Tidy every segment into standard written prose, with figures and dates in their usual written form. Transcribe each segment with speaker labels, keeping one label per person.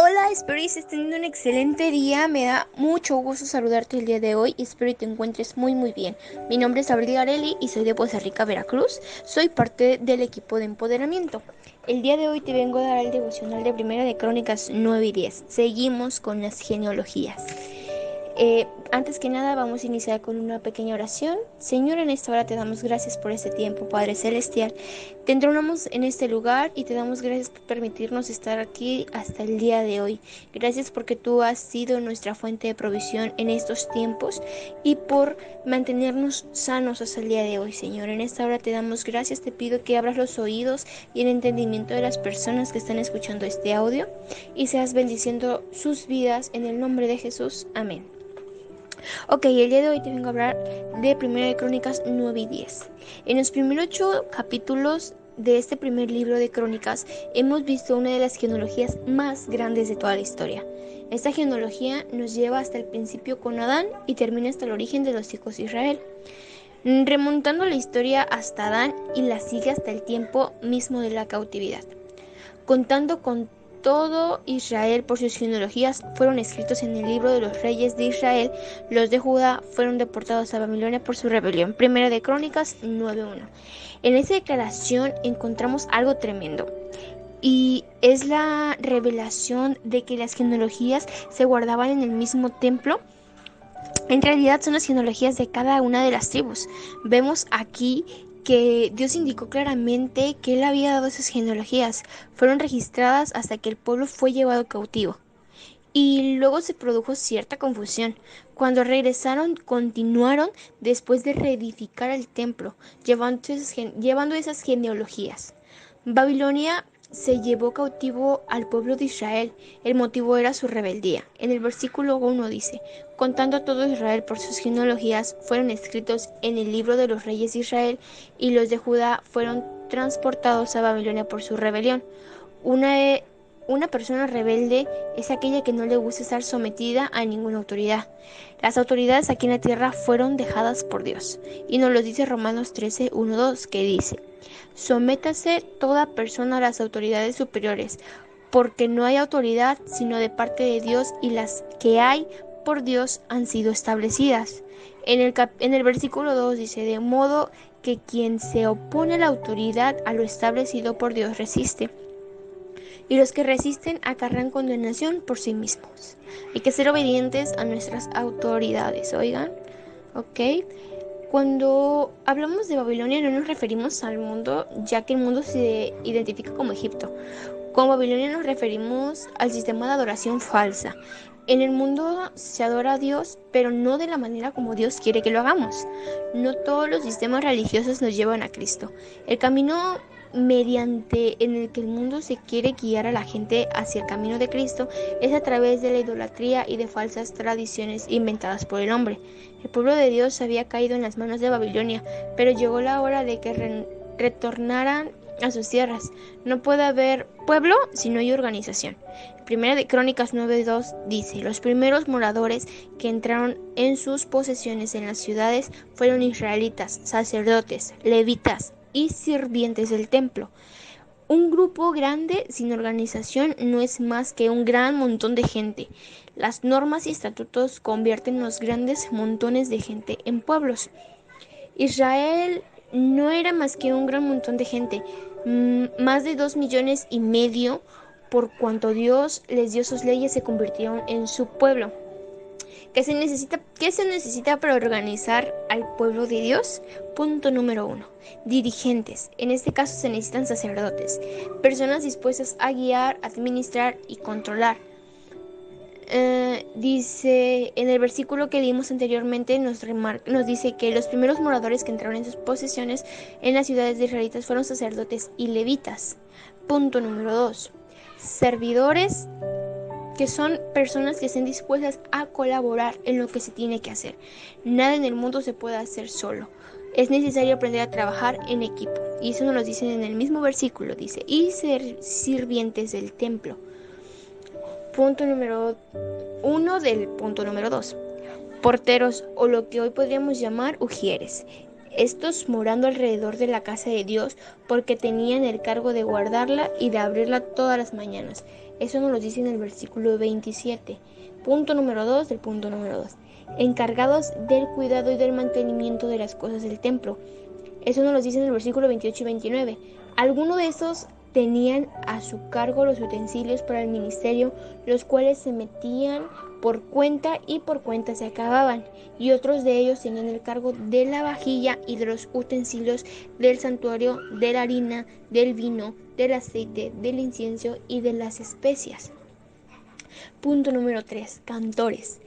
Speaker 1: Hola, espero que estés teniendo un excelente día. Me da mucho gusto saludarte el día de hoy y espero que te encuentres muy bien. Mi nombre es Abril Areli y soy de Poza Rica, Veracruz. Soy parte del equipo de empoderamiento. El día de hoy te vengo a dar el devocional de Primera de Crónicas 9 y 10. Seguimos con las genealogías. Antes que nada vamos a iniciar con una pequeña oración. Señor, en esta hora te damos gracias por este tiempo, Padre Celestial. Te entronamos en este lugar y te damos gracias por permitirnos estar aquí hasta el día de hoy. Gracias porque tú has sido nuestra fuente de provisión en estos tiempos y por mantenernos sanos hasta el día de hoy, Señor. En esta hora te damos gracias, te pido que abras los oídos y el entendimiento de las personas que están escuchando este audio y seas bendiciendo sus vidas en el nombre de Jesús. Amén. Ok, el día de hoy te vengo a hablar de Primera de Crónicas 9 y 10. En los primeros 8 capítulos de este primer libro de Crónicas hemos visto una de las genealogías más grandes de toda la historia. Esta genealogía nos lleva hasta el principio con Adán y termina hasta el origen de los hijos de Israel, remontando la historia hasta Adán y la sigue hasta el tiempo mismo de la cautividad. Contando con todo Israel por sus genealogías fueron escritos en el libro de los reyes de Israel. Los de Judá fueron deportados a Babilonia por su rebelión. Primera de Crónicas 9:1. En esta declaración encontramos algo tremendo. Y es la revelación de que las genealogías se guardaban en el mismo templo. En realidad son las genealogías de cada una de las tribus. Vemos aquí que Dios indicó claramente que Él había dado esas genealogías. Fueron registradas hasta que el pueblo fue llevado cautivo. Y luego se produjo cierta confusión. Cuando regresaron, continuaron después de reedificar el templo, llevando esas genealogías. Babilonia se llevó cautivo al pueblo de Israel. El motivo era su rebeldía. En el versículo 1 dice: contando a todo Israel por sus genealogías, fueron escritos en el libro de los reyes de Israel, y los de Judá fueron transportados a Babilonia por su rebelión. Una persona rebelde es aquella que no le gusta estar sometida a ninguna autoridad. Las autoridades aquí en la tierra fueron dejadas por Dios. Y nos lo dice Romanos 13:1-2, que dice: sométase toda persona a las autoridades superiores, porque no hay autoridad sino de parte de Dios, y las que hay por Dios han sido establecidas. En el versículo 2 dice: de modo que quien se opone a la autoridad, a lo establecido por Dios, resiste. Y los que resisten acarrean condenación por sí mismos. Hay que ser obedientes a nuestras autoridades, oigan, ¿ok? Cuando hablamos de Babilonia no nos referimos al mundo, ya que el mundo se identifica como Egipto. Con Babilonia nos referimos al sistema de adoración falsa. En el mundo se adora a Dios, pero no de la manera como Dios quiere que lo hagamos. No todos los sistemas religiosos nos llevan a Cristo. El camino mediante en el que el mundo se quiere guiar a la gente hacia el camino de Cristo es a través de la idolatría y de falsas tradiciones inventadas por el hombre. El pueblo de Dios había caído en las manos de Babilonia, pero llegó la hora de que retornaran a sus tierras. No puede haber pueblo si no hay organización. Primera de Crónicas 9:2 dice: los primeros moradores que entraron en sus posesiones en las ciudades fueron israelitas, sacerdotes, levitas y sirvientes del templo. Un grupo grande sin organización no es más que un gran montón de gente. Las normas y estatutos convierten los grandes montones de gente en pueblos. Israel no era más que un gran montón de gente, más de 2,5 millones, por cuanto Dios les dio sus leyes, se convirtieron en su pueblo. ¿Qué se necesita para organizar al pueblo de Dios? Punto número 1. Dirigentes. En este caso se necesitan sacerdotes, personas dispuestas a guiar, administrar y controlar. Dice en el versículo que leímos anteriormente, nos dice que los primeros moradores que entraron en sus posesiones en las ciudades de israelitas fueron sacerdotes y levitas. Punto número 2. Servidores, que son personas que estén dispuestas a colaborar en lo que se tiene que hacer. Nada en el mundo se puede hacer solo. Es necesario aprender a trabajar en equipo. Y eso nos lo dicen en el mismo versículo. Dice: y ser sirvientes del templo. Punto número 1 del punto número 2. Porteros, o lo que hoy podríamos llamar ujieres. estos morando alrededor de la casa de Dios, porque tenían el cargo de guardarla y de abrirla todas las mañanas. Eso nos lo dice en el versículo 27. Punto número 2 del punto número 2. Encargados del cuidado y del mantenimiento de las cosas del templo. Eso nos lo dice en el versículo 28 y 29. Algunos de esos tenían a su cargo los utensilios para el ministerio, los cuales se metían por cuenta y por cuenta se acababan, y otros de ellos tenían el cargo de la vajilla y de los utensilios del santuario, de la harina, del vino, del aceite, del incienso y de las especias. Punto número 3. Cantores.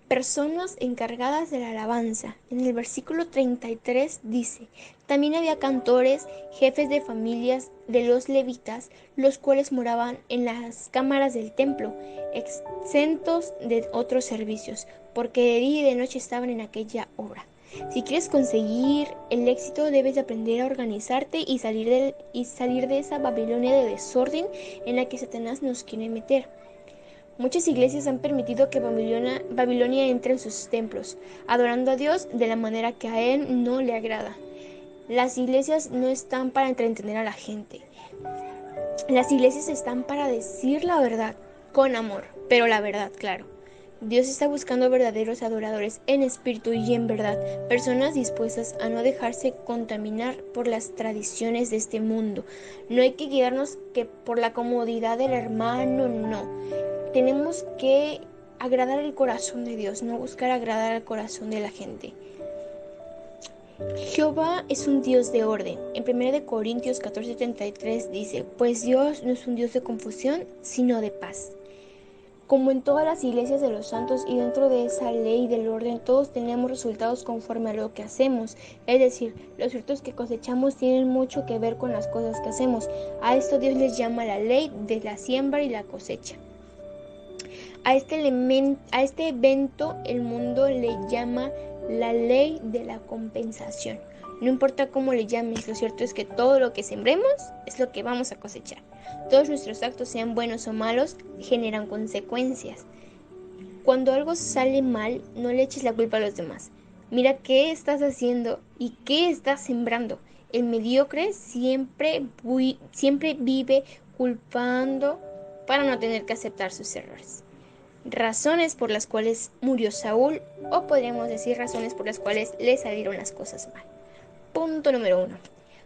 Speaker 1: Personas encargadas de la alabanza. En el versículo 33 dice: también había cantores, jefes de familias de los levitas, los cuales moraban en las cámaras del templo, exentos de otros servicios, porque de día y de noche estaban en aquella obra. Si quieres conseguir el éxito, debes de aprender a organizarte y salir de esa Babilonia de desorden en la que Satanás nos quiere meter. Muchas iglesias han permitido que Babilonia entre en sus templos, adorando a Dios de la manera que a Él no le agrada. Las iglesias no están para entretener a la gente. Las iglesias están para decir la verdad, con amor, pero la verdad, claro. Dios está buscando verdaderos adoradores en espíritu y en verdad, personas dispuestas a no dejarse contaminar por las tradiciones de este mundo. No hay que guiarnos por la comodidad del hermano, no. Tenemos que agradar el corazón de Dios, no buscar agradar al corazón de la gente. Jehová es un Dios de orden. En 1 Corintios 14:33 dice: pues Dios no es un Dios de confusión, sino de paz. Como en todas las iglesias de los santos y dentro de esa ley del orden, todos tenemos resultados conforme a lo que hacemos. Es decir, los frutos que cosechamos tienen mucho que ver con las cosas que hacemos. A esto Dios les llama la ley de la siembra y la cosecha. A este evento el mundo le llama la ley de la compensación. No importa cómo le llames, lo cierto es que todo lo que sembremos es lo que vamos a cosechar. Todos nuestros actos, sean buenos o malos, generan consecuencias. Cuando algo sale mal, no le eches la culpa a los demás. Mira qué estás haciendo y qué estás sembrando. El mediocre siempre vive culpando para no tener que aceptar sus errores. Razones por las cuales murió Saúl, o podríamos decir razones por las cuales le salieron las cosas mal. Punto número 1.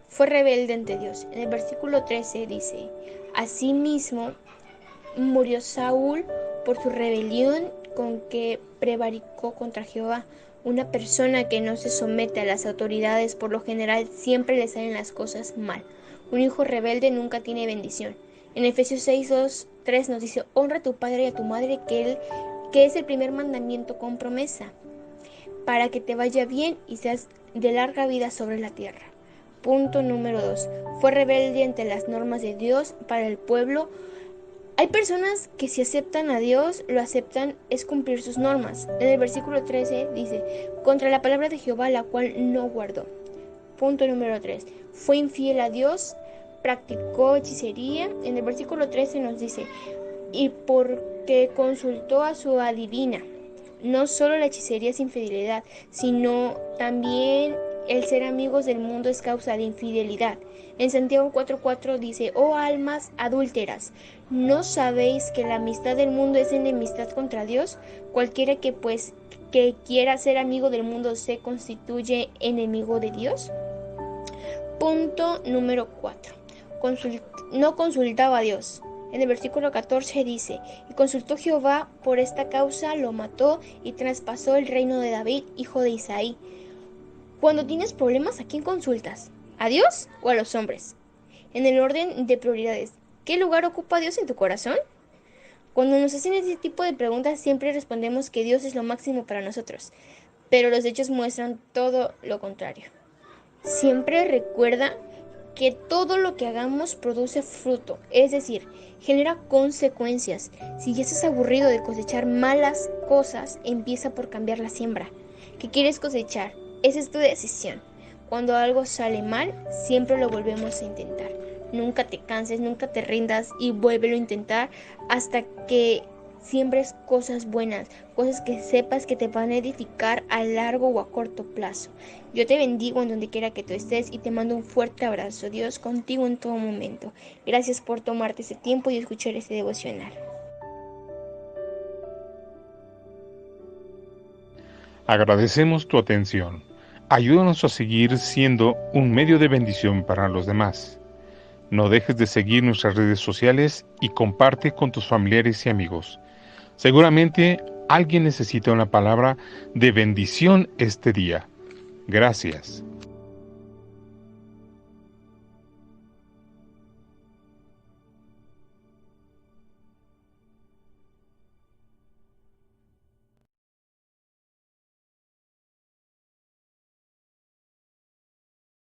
Speaker 1: Fue rebelde ante Dios. En el versículo 13 dice: asimismo murió Saúl por su rebelión con que prevaricó contra Jehová. Una persona que no se somete a las autoridades, por lo general siempre le salen las cosas mal. Un hijo rebelde nunca tiene bendición. En Efesios 6:2-3 nos dice: honra a tu padre y a tu madre, que es el primer mandamiento con promesa, para que te vaya bien y seas de larga vida sobre la tierra. Punto número 2. Fue rebelde ante las normas de Dios para el pueblo. Hay personas que si aceptan a Dios, lo aceptan es cumplir sus normas. En el versículo 13 dice: contra la palabra de Jehová, la cual no guardó. Punto número 3. Fue infiel a Dios, practicó hechicería. En el versículo 13 nos dice: y porque consultó a su adivina. No solo la hechicería es infidelidad, sino también el ser amigos del mundo es causa de infidelidad. En Santiago 4:4 dice: oh almas adúlteras, ¿no sabéis que la amistad del mundo es enemistad contra Dios? Cualquiera que quiera ser amigo del mundo se constituye enemigo de Dios. Punto número 4. No consultaba a Dios. En el versículo 14 dice: y consultó Jehová, por esta causa lo mató y traspasó el reino de David, hijo de Isaí. Cuando tienes problemas, ¿a quién consultas? ¿A Dios o a los hombres? En el orden de prioridades, ¿qué lugar ocupa Dios en tu corazón? Cuando nos hacen ese tipo de preguntas, siempre respondemos que Dios es lo máximo para nosotros, pero los hechos muestran todo lo contrario. Siempre recuerda que todo lo que hagamos produce fruto, es decir, genera consecuencias. Si ya estás aburrido de cosechar malas cosas, empieza por cambiar la siembra. ¿Qué quieres cosechar? Esa es tu decisión. Cuando algo sale mal, siempre lo volvemos a intentar. Nunca te canses, nunca te rindas y vuélvelo a intentar hasta que siembres cosas buenas, cosas que sepas que te van a edificar a largo o a corto plazo. Yo te bendigo en donde quiera que tú estés y te mando un fuerte abrazo. Dios contigo en todo momento. Gracias por tomarte ese tiempo y escuchar este devocional.
Speaker 2: Agradecemos tu atención. Ayúdanos a seguir siendo un medio de bendición para los demás. No dejes de seguir nuestras redes sociales y comparte con tus familiares y amigos. Seguramente alguien necesita una palabra de bendición este día. Gracias.